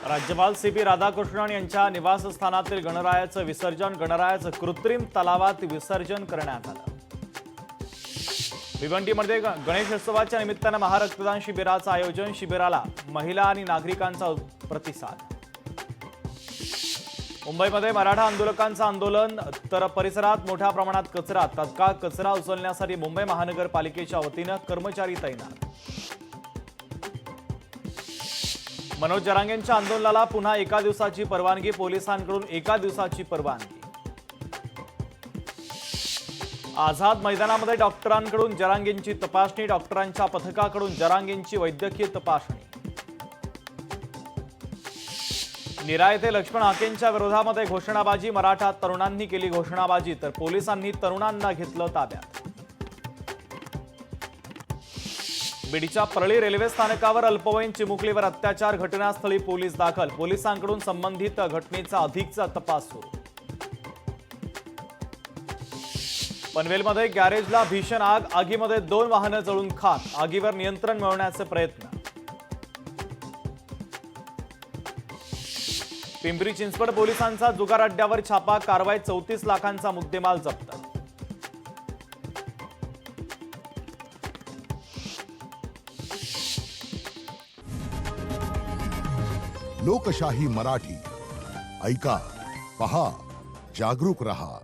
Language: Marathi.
राज्यपाल सीपी राधाकृष्णन यांच्या निवासस्थानातील गणरायाचं विसर्जन गणरायाचं कृत्रिम तलावात विसर्जन करण्यात आलं। भिवंडीमध्ये गणेशोत्सवाच्या निमित्तानं महारक्तदान शिबिराचं आयोजन। शिबिराला महिला आणि नागरिकांचा प्रतिसाद। मुंबईमध्ये मराठा आंदोलकांचं आंदोलन तर परिसरात मोठ्या प्रमाणात कचरा। तत्काळ कचरा उचलण्यासाठी मुंबई महानगरपालिकेच्या वतीनं कर्मचारी तैनात। मनोज जरांगेंच्या आंदोलनाला पुन्हा एका दिवसाची परवानगी। पोलिसांकडून एका दिवसाची परवानगी। आझाद मैदानामध्ये डॉक्टरांकडून जरांगेंची तपासणी। डॉक्टरांच्या पथकाकडून जरांगेंची वैद्यकीय तपासणी। नीरा येथे लक्ष्मण हाकेंच्या विरोधामध्ये घोषणाबाजी। मराठा तरुणांनी केली घोषणाबाजी तर पोलिसांनी तरुणांना घेतलं ताब्यात। बीडच्या परळी रेल्वे स्थानकावर अल्पवयीन चिमुकलीवर अत्याचार। घटनास्थळी पोलीस दाखल। पोलिसांकडून संबंधित घटनेचा अधिकचा तपास सुरू। पनवेलमध्ये गॅरेजला भीषण आग। आगीमध्ये 2 वाहनं जळून खाक। आगीवर नियंत्रण मिळवण्याचे प्रयत्न। पिंपरी चिंचवड पोलिसांचा जुगार अड्ड्यावर छापा। कारवाई 34 लाखांचा मुद्देमाल जप्त। लोकशाही मराठी ऐका, पहा, जागरूक रहा।